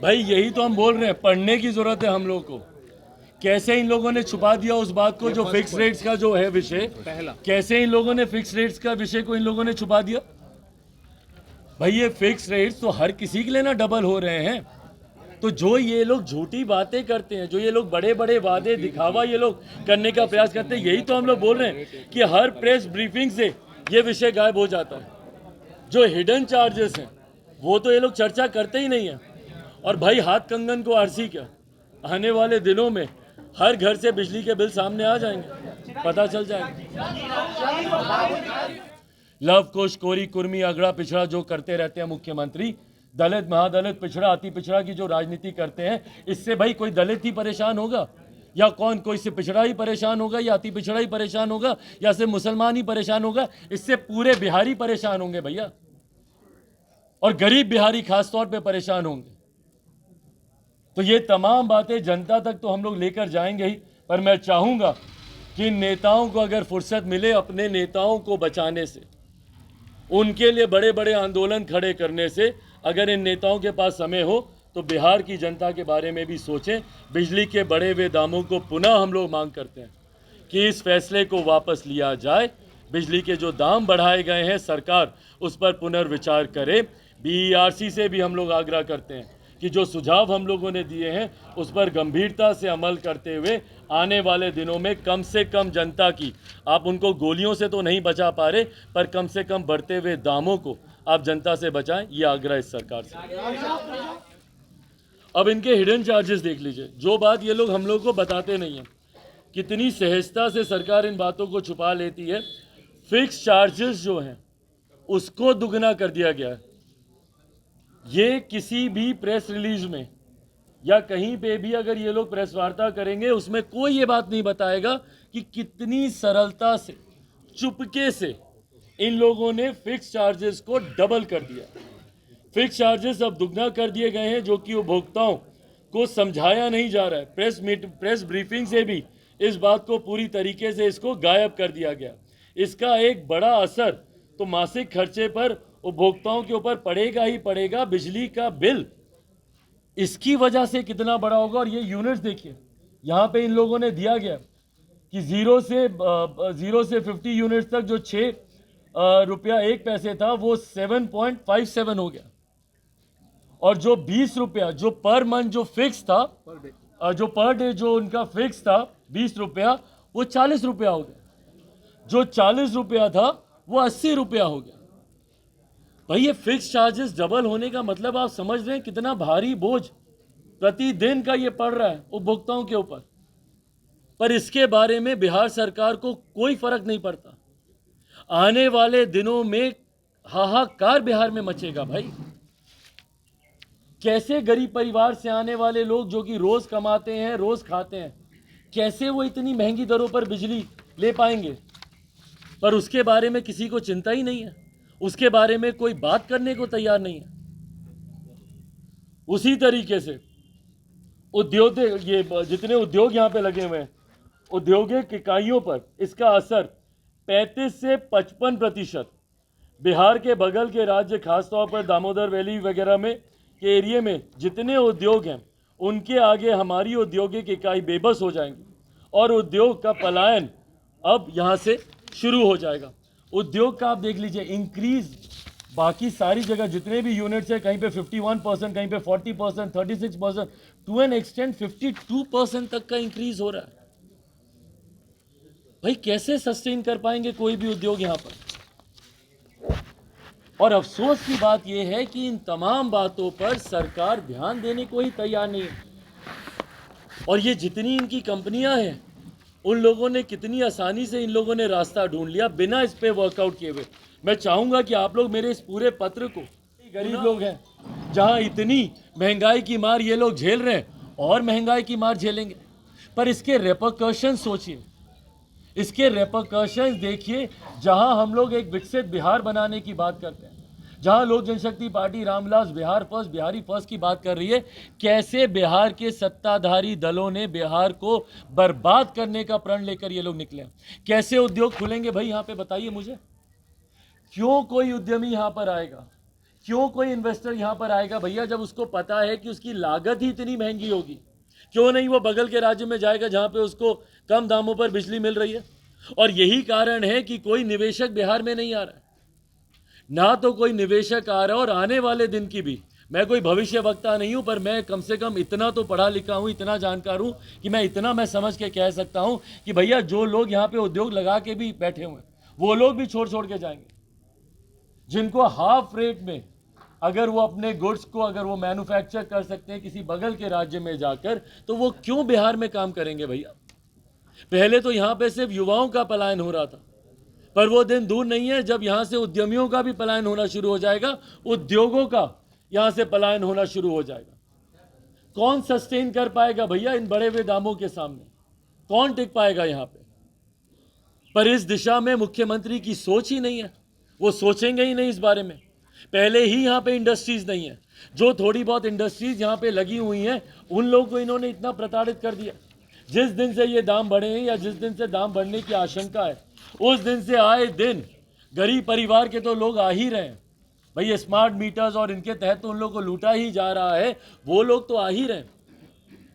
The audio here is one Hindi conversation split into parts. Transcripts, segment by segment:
भाई यही तो हम बोल रहे हैं, पढ़ने की जरूरत है हम लोग को। कैसे इन लोगों ने छुपा दिया उस बात को जो फिक्स रेट्स का जो है विषय, कैसे इन लोगों ने फिक्स रेट्स का विषय को इन लोगों ने छुपा दिया। भाई ये फिक्स रेट्स तो हर किसी के लिए ना डबल हो रहे हैं। तो जो ये लोग झूठी बातें करते हैं, जो ये लोग बड़े बड़े वादे दिखावा ये लोग करने का प्रयास करते हैं, यही तो हम लोग बोल रहे हैं कि हर प्रेस ब्रीफिंग से ये विषय गायब हो जाता है। जो हिडन चार्जेस हैं वो तो ये लोग चर्चा करते ही नहीं है। और भाई हाथ कंगन को आरसी क्या, आने वाले दिनों में हर घर से बिजली के बिल सामने आ जाएंगे, पता चल जाएगा। लव कुश कोरी कुर्मी अगड़ा पिछड़ा जो करते रहते हैं मुख्यमंत्री, दलित महादलित पिछड़ा अति पिछड़ा की जो राजनीति करते हैं, इससे भाई कोई दलित ही परेशान होगा या कौन, कोई से पिछड़ा ही परेशान होगा या अति पिछड़ा ही परेशान होगा या सिर्फ मुसलमान ही परेशान होगा? इससे पूरे बिहारी परेशान होंगे भैया, और गरीब बिहारी खासतौर पे परेशान होंगे। तो ये तमाम बातें जनता तक तो हम लोग लेकर जाएंगे ही, पर मैं चाहूंगा कि इन नेताओं को अगर फुर्सत मिले अपने नेताओं को बचाने से, उनके लिए बड़े बड़े आंदोलन खड़े करने से, अगर इन नेताओं के पास समय हो तो बिहार की जनता के बारे में भी सोचें। बिजली के बढ़े हुए दामों को पुनः हम लोग मांग करते हैं कि इस फैसले को वापस लिया जाए। बिजली के जो दाम बढ़ाए गए हैं सरकार उस पर पुनर्विचार करे। बीईआरसी से भी हम लोग आग्रह करते हैं कि जो सुझाव हम लोगों ने दिए हैं उस पर गंभीरता से अमल करते हुए आने वाले दिनों में कम से कम जनता की, आप उनको गोलियों से तो नहीं बचा पा रहे, पर कम से कम बढ़ते हुए दामों को आप जनता से बचाएं, ये आग्रह इस सरकार से। अब इनके हिडन चार्जेस देख लीजिए, जो बात ये लोग हम लोग को बताते नहीं हैं, कितनी सहजता से सरकार इन बातों को छुपा लेती है। फिक्स चार्जेस जो हैं उसको दुगना कर दिया गया है। ये किसी भी प्रेस रिलीज में या कहीं पे भी अगर ये लोग प्रेस वार्ता करेंगे उसमें कोई ये बात नहीं बताएगा कि कितनी सरलता से, चुपके से इन लोगों ने फिक्स चार्जेस को डबल कर दिया। फिक्स चार्जेस अब दुगना कर दिए गए हैं, जो कि उपभोक्ताओं को समझाया नहीं जा रहा है। प्रेस ब्रीफिंग से भी इस बात को पूरी तरीके से इसको गायब कर दिया गया। इसका एक बड़ा असर तो मासिक खर्चे पर उपभोक्ताओं के ऊपर पड़ेगा ही पड़ेगा। बिजली का बिल इसकी वजह से कितना बड़ा होगा। और ये यूनिट्स देखिए, यहाँ पे इन लोगों ने दिया गया कि जीरो से 50 यूनिट्स तक जो 6 रुपया 1 पैसे था वो 7.57 हो गया, और जो 20 रुपया जो पर मंथ जो फिक्स था, जो पर डे जो उनका फिक्स था 20 रुपया, वो 40 रुपया हो गया। जो 40 रुपया था वो 80 रुपया हो गया। भाई ये फिक्स चार्जेस डबल होने का मतलब आप समझ रहे हैं कितना भारी बोझ प्रतिदिन का ये पड़ रहा है उपभोक्ताओं के ऊपर। पर इसके बारे में बिहार सरकार को कोई फर्क नहीं पड़ता। आने वाले दिनों में हाहाकार बिहार में मचेगा। भाई कैसे गरीब परिवार से आने वाले लोग जो कि रोज कमाते हैं, रोज खाते हैं, कैसे वो इतनी महंगी दरों पर बिजली ले पाएंगे? पर उसके बारे में किसी को चिंता ही नहीं है, उसके बारे में कोई बात करने को तैयार नहीं है। उसी तरीके से उद्योग, ये जितने उद्योग यहाँ पे लगे हुए हैं, औद्योगिक इकाइयों पर इसका असर 35 से 55%। बिहार के बगल के राज्य, खासतौर पर दामोदर वैली वगैरह में के एरिया में जितने उद्योग हैं उनके आगे हमारी औद्योगिक इकाई बेबस हो जाएंगी और उद्योग का पलायन अब यहाँ से शुरू हो जाएगा। उद्योग का आप देख लीजिए इंक्रीज, बाकी सारी जगह जितने भी यूनिट्स हैं, कहीं पे 51%, कहीं पे 40%, 36%, टू एन एक्सटेंट 52% तक का इंक्रीज हो रहा है। भाई कैसे सस्टेन कर पाएंगे कोई भी उद्योग यहाँ पर? और अफसोस की बात यह है कि इन तमाम बातों पर सरकार ध्यान देने को ही तैयार नहीं है। और ये जितनी इनकी कंपनियां हैं, उन लोगों ने कितनी आसानी से इन लोगों ने रास्ता ढूंढ लिया बिना इस पे वर्कआउट किए हुए। मैं चाहूंगा कि आप लोग मेरे इस पूरे पत्र को, गरीब लोग हैं जहां इतनी महंगाई की मार ये लोग झेल रहे हैं और महंगाई की मार झेलेंगे, पर इसके रेपरकशन सोचिए, इसके रेपरकशन देखिए। जहां हम लोग एक विकसित बिहार बनाने की बात करते हैं, जहां लोक जनशक्ति पार्टी रामविलास बिहार फर्स्ट, बिहारी फर्स्ट की बात कर रही है, कैसे बिहार के सत्ताधारी दलों ने बिहार को बर्बाद करने का प्रण लेकर ये लोग निकले। कैसे उद्योग खुलेंगे भाई यहाँ पे बताइए मुझे? क्यों कोई उद्यमी यहाँ पर आएगा? क्यों कोई इन्वेस्टर यहाँ पर आएगा भैया, जब उसको पता है कि उसकी लागत ही इतनी महंगी होगी? क्यों नहीं वो बगल के राज्य में जाएगा जहाँ पे उसको कम दामों पर बिजली मिल रही है? और यही कारण है कि कोई निवेशक बिहार में नहीं आ रहा है, ना तो कोई निवेशक आ रहा है। और आने वाले दिन की भी, मैं कोई भविष्य वक्ता नहीं हूं, पर मैं कम से कम इतना तो पढ़ा लिखा हूं, इतना जानकार हूं कि मैं इतना समझ के कह सकता हूं कि भैया जो लोग यहाँ पे उद्योग लगा के भी बैठे हुए हैं, वो लोग भी छोड़ छोड़ के जाएंगे। जिनको हाफ रेट में अगर वो अपने गुड्स को अगर वो मैन्युफैक्चर कर सकते हैं किसी बगल के राज्य में जाकर, तो वो क्यों बिहार में काम करेंगे भैया? पहले तो यहाँ पे सिर्फ युवाओं का पलायन हो रहा था, पर वो दिन दूर नहीं है जब यहाँ से उद्यमियों का भी पलायन होना शुरू हो जाएगा, उद्योगों का यहाँ से पलायन होना शुरू हो जाएगा। कौन सस्टेन कर पाएगा भैया इन बढ़े हुए दामों के सामने? कौन टिक पाएगा यहाँ पे? पर इस दिशा में मुख्यमंत्री की सोच ही नहीं है, वो सोचेंगे ही नहीं इस बारे में। पहले ही यहाँ पे इंडस्ट्रीज नहीं है, जो थोड़ी बहुत इंडस्ट्रीज यहाँ पे लगी हुई हैं उन लोगों को इन्होंने इतना प्रताड़ित कर दिया। जिस दिन से ये दाम बढ़े हैं या जिस दिन से दाम बढ़ने की आशंका है, उस दिन से आए दिन गरीब परिवार के तो लोग आ ही रहे हैं भाई। स्मार्ट मीटर्स और इनके तहत तो उन लोगों को लूटा ही जा रहा है, वो लोग तो आ ही रहे हैं,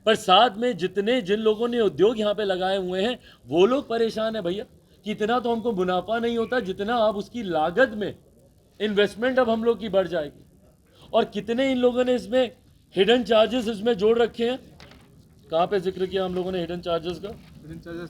पर साथ में जिन लोगों ने उद्योग यहाँ पे लगाए हुए हैं वो लोग परेशान है भैया कि इतना तो हमको मुनाफा नहीं होता जितना अब उसकी लागत में इन्वेस्टमेंट अब हम लोग की बढ़ जाएगी। और कितने इन लोगों ने इसमें हिडन चार्जेस इसमें जोड़ रखे हैं। कहाँ पे जिक्र किया हम लोगों ने हिडन चार्जेस का? Hidden charges